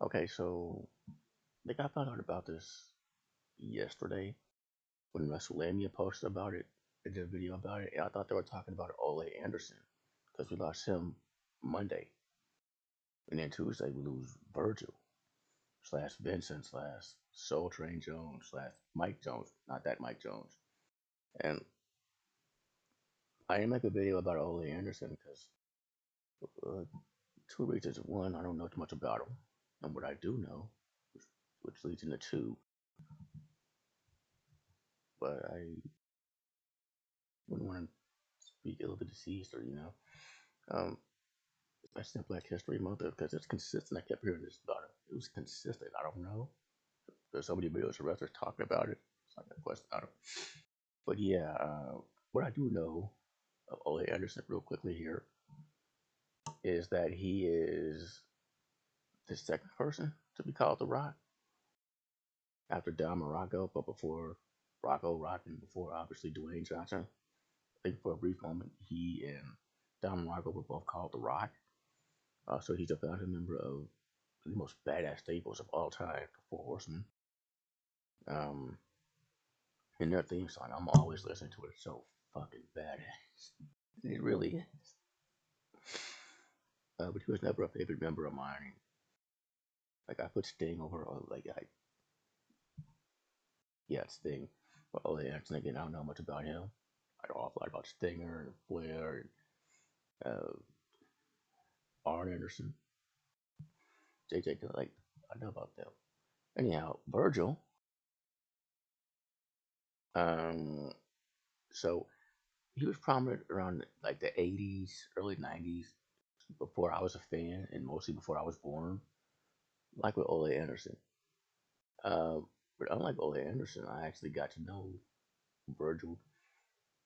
Okay, so I think I found out about this yesterday when WrestleMania posted about it. They did a video about it, and I thought they were talking about Ole Anderson because we lost him Monday, and then Tuesday we lose Virgil slash Vincent slash Soul Train Jones slash Mike Jones, not that Mike Jones. And I didn't make a video about Ole Anderson because uh, two reasons. One, I don't know too much about him, and what I do know, which leads into two, but I wouldn't want to speak ill of the deceased or especially in Black History Month because it's consistent. I kept hearing this about it. It was consistent. I don't know. There's so many videos of wrestlers talking about it. It's like a question about it. But yeah, what I do know of Ole Anderson, real quickly here, is that he is the second person to be called The Rock after Don Morocco, but before Rocco Rock and before obviously Dwayne Johnson. I think for a brief moment, he and Don Morocco were both called The Rock. So he's a founding member of the most badass staples of all time, the Four Horsemen. Um, and their theme song, I'm always listening to it. It's so fucking badass. It really is. But he was never a favorite member of mine. Like I put Sting over, yeah, Sting. But Ole Anderson, again, I don't know much about him. I know an awful lot about Stinger and Flair and Arn Anderson, JJ. Like I know about them. Anyhow, Virgil. Um, so he was prominent around like the 80s, early 90s, before I was a fan, and mostly before I was born, like with Ole Anderson. Uh, but unlike Ole Anderson, I actually got to know Virgil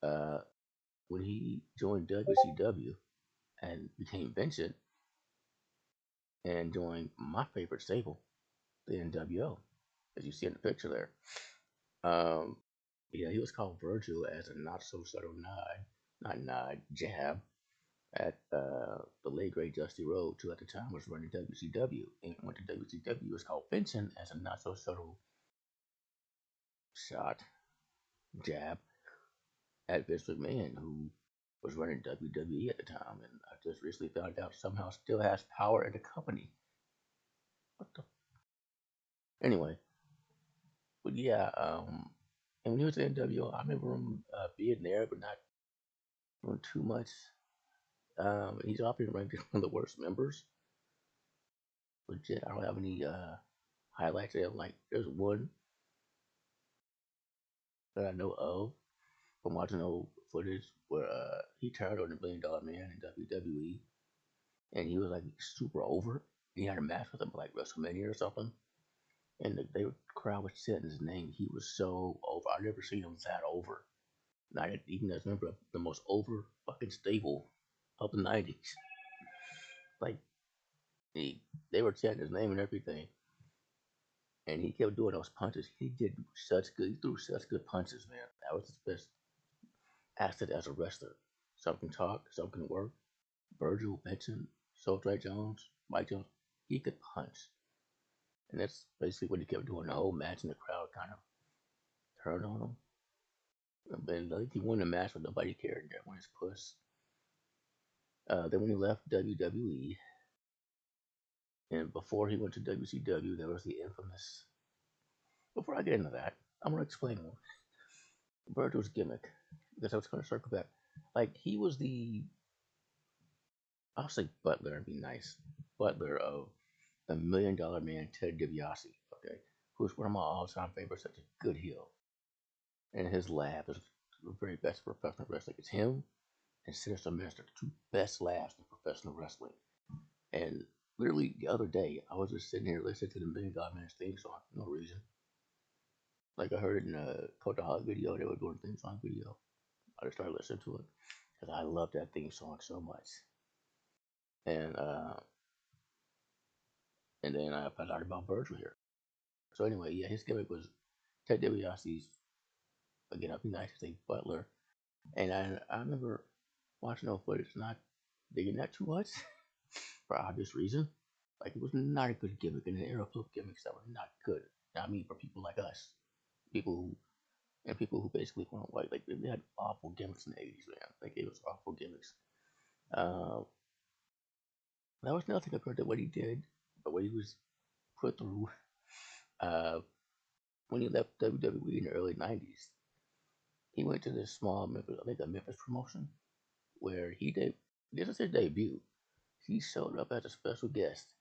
uh, when he joined WCW and became Vincent and joined my favorite stable, the NWO, as you see in the picture there. Um, yeah, he was called Virgil as a not so subtle jab at the late great Dusty Rhodes, who at the time was running WCW, and went to WCW. It was called Vincent as a not so subtle shot, jab at Vince McMahon, who was running WWE at the time, and I just recently found out somehow still has power in the company. What the? Anyway, but yeah, and when he was in NWO, I remember him being there, but not doing too much. He's often ranked as one of the worst members. Legit, I don't have any highlights of him. Like, there's one that I know of from watching old footage where he turned on the $1 Million Man in WWE, and he was like super over. He had a match with him like WrestleMania or something, and the crowd was chanting his name. He was so over. I've never seen him that over. Not even as a member of the most over fucking stable of the '90s. Like he, they were chanting his name and everything, and he kept doing those punches. He did such good. He threw such good punches, man. That was his best asset as a wrestler. Some can talk, some can work. Virgil, Benson, Soultray Jones, Mike Jones, he could punch. And that's basically what he kept doing the whole match, and the crowd kind of turned on him. And like, he won the match, but nobody cared. That won his puss. Then when he left WWE, and before he went to WCW, there was the infamous. Before I get into that, I'm gonna explain more. Virgil's gimmick, because I was gonna circle back. Like he was the, I'll say butler and be nice, butler of the $1 Million Man Ted DiBiase. Okay, who's one of my all-time favorites. Such a good heel, and his laugh is the very best professional wrestling. It's him and Sinister Minister, the two best laughs in professional wrestling. And literally the other day, I was just sitting here listening to the $1 Million Man's theme song for no reason. Like I heard it in a Code the Hog video, they were doing a theme song video. I just started listening to it because I love that theme song so much. And and then I found out about Virgil here. So anyway, yeah, his gimmick was Ted DiBiase's, again, I'll be nice to say Butler. And I remember watching those footage, not digging that too much for obvious reason. Like it was not a good gimmick in the era full of gimmicks that were not good. I mean, for people like us, people who and people who basically weren't white, like they had awful gimmicks in the '80s, man. Like it was awful gimmicks. Uh, that was nothing compared to what he did, but what he was put through uh, when he left WWE in the early '90s. He went to this small Memphis, I think a Memphis promotion, where he did. This is his debut. He showed up as a special guest.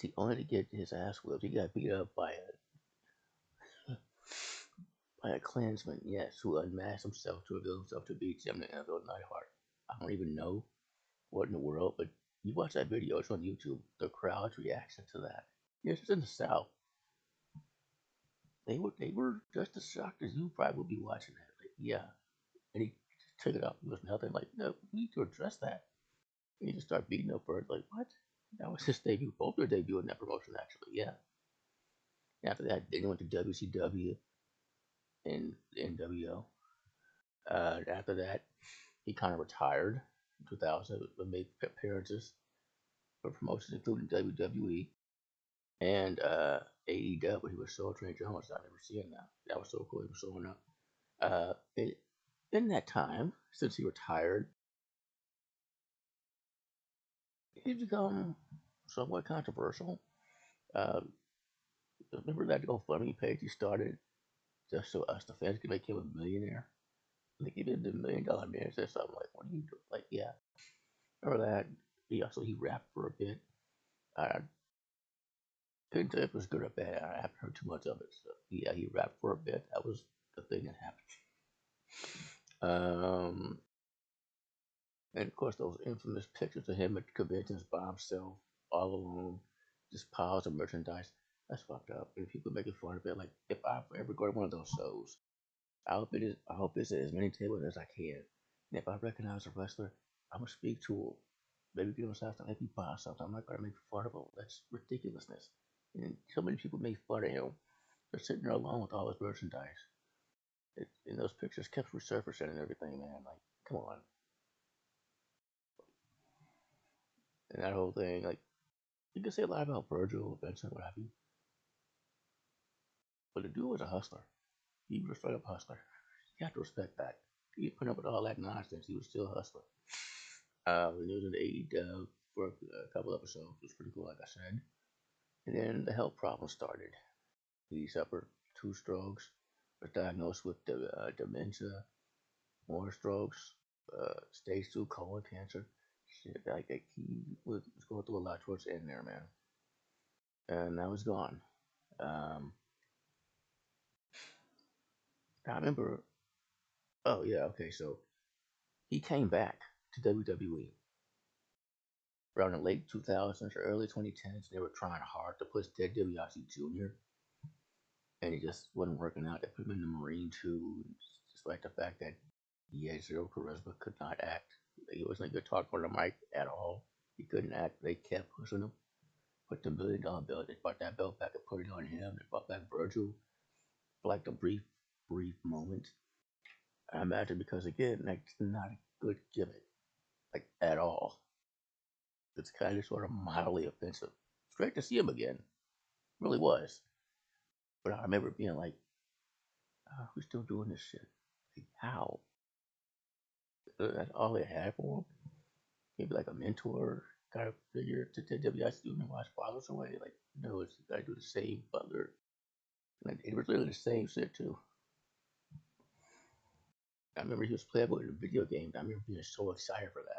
He only to get his ass whipped. He got beat up by a Klansman, yes, who unmasked himself to reveal himself to be Jim the Anvil Neidhart. I don't even know what in the world, but you watch that video, it's on YouTube. The crowd's reaction to that. Yes, it's in the South. They were just as shocked as you probably would be watching that. Like, yeah. And he took it off. It was nothing. Like, no, we need to address that. And he just started beating up birds. Like, what? That was his debut. Both their debut in that promotion, actually. Yeah. After that, then he went to WCW and NWO. After that, he kind of retired in 2000, but made appearances for promotions including WWE and AEW. But he was so Trey Jones. I never seen that. That was so cool. He was showing up. Uh, in, in that time, since he retired, he's become somewhat controversial. Uh, remember that GoFundMe page he started just so us, the fans, could make him a millionaire? I think he did the $1 million man or something. Like, what are you doing? Like, yeah. Remember that? He rapped for a bit. I couldn't tell if it was good or bad. I haven't heard too much of it. So yeah, he rapped for a bit. That was the thing that happened. And of course those infamous pictures of him at conventions by himself, all alone, just piles of merchandise. That's fucked up. And people making fun of it. Like if I ever go to one of those shows, I hope it's at as many tables as I can. And if I recognize a wrestler, I'm gonna speak to him. Maybe give him something, maybe buy something. I'm not gonna make fun of him. That's ridiculousness. And so many people make fun of him. They're sitting there alone with all his merchandise. And those pictures kept resurfacing and everything, man. Like, come on. And that whole thing, like, you can say a lot about Virgil, Vincent, what have you, but the dude was a hustler. He was a straight up hustler. You have to respect that. He put up with all that nonsense. He was still a hustler. When he was in the AEW for a couple episodes, it was pretty cool, like I said. And then the health problems started. He suffered 2 strokes, was diagnosed with dementia, more strokes, stage 2 colon cancer. Shit, like he was going through a lot towards the end there, man. And now he's gone. Um, I remember. Oh yeah, okay. So he came back to WWE around the late 2000s or early 2010s. They were trying hard to push Ted DiBiase Jr. and he just wasn't working out. They put him in the Marine too, despite the fact that he had zero charisma, could not act. He wasn't a good talker on the mic at all. He couldn't act. They kept pushing him. Put the $1 million belt. They brought that belt back and put it on him. They brought back Virgil for like a brief moment. I imagine because again, that's not a good gimmick, like at all. It's kind of sort of mildly offensive. It's great to see him again, really was. But I remember being like, oh, who's still doing this shit? Like, how? That's all they had for him. Maybe like a mentor kind of figure to WIC and watch fathers away. Like, no, it's got to do the same Butler. And it was literally the same shit too. I remember he was playable in the video games. I remember being so excited for that.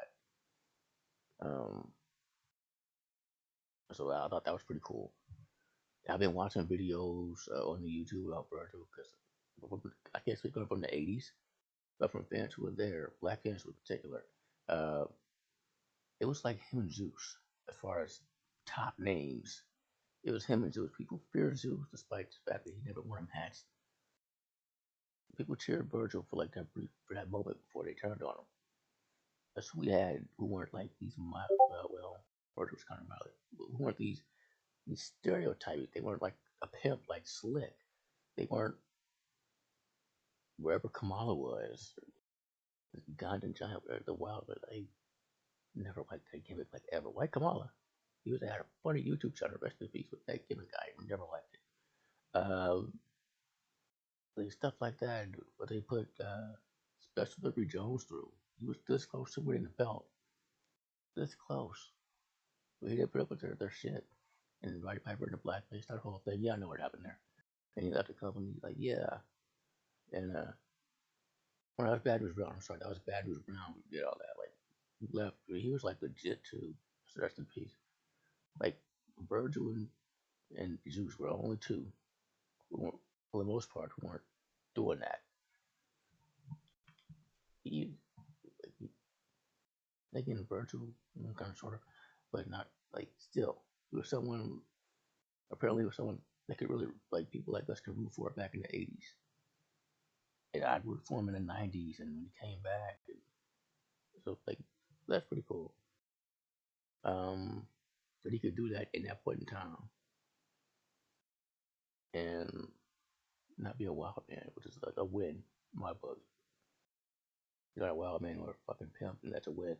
So I thought that was pretty cool. I've been watching videos on the YouTube about Virgil because I can't speak on from the '80s, but from fans who were there, black fans in particular. Uh, it was like him and Zeus as far as top names. It was him and Zeus. People feared Zeus despite the fact that he never wore hats. People cheered Virgil for like for that moment before they turned on him. That's who we had who weren't like these mild, Virgil was kind of mild, who weren't these stereotypes. They weren't like a pimp like Slick. They weren't wherever Kamala was, Ugandan giant, the wild, but I never liked that gimmick like ever. Why Kamala? He was had a funny YouTube channel. Rest in peace with that gimmick guy. I never liked it. Like stuff like that. But they put Special Delivery Jones through. He was this close to winning the belt. This close. But he didn't put up with their shit. And Roddy Piper in the blackface, that whole thing. Yeah, I know what happened there. And he left the company. Like, yeah. And when that was Bad News Brown, I'm sorry, that was Bad News Brown. We did all that. Like, he left. He was like legit too. So rest in peace. Like, Virgil and Zeus were the only two who weren't, for the most part, who weren't doing that. He, like, again, Virgil, kind of sort of, but not like still. He was someone. Apparently, he was someone that could really like people like us could root for back in the '80s. And I'd root for him in the '90s, and when he came back, so like that's pretty cool. Um, that he could do that in that point in time and not be a wild man, which is like a win in my book. You're not a wild man or a fucking pimp, and that's a win.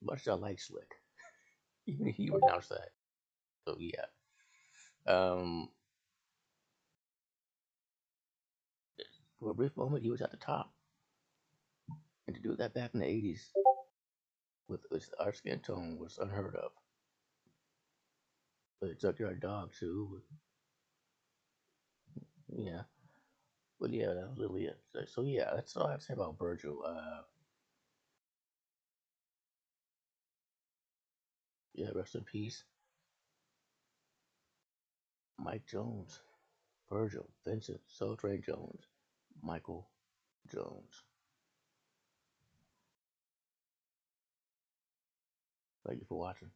Much as I like Slick, even if he renounced that. So yeah. Um, for a brief moment, he was at the top, and to do that back in the '80s with our skin tone was unheard of. But Junkyard Dog too. Yeah. But yeah, that was really it. So yeah, that's all I have to say about Virgil. Yeah, rest in peace, Mike Jones, Virgil, Vincent, Soul Train Jones, Michael Jones. Thank you for watching.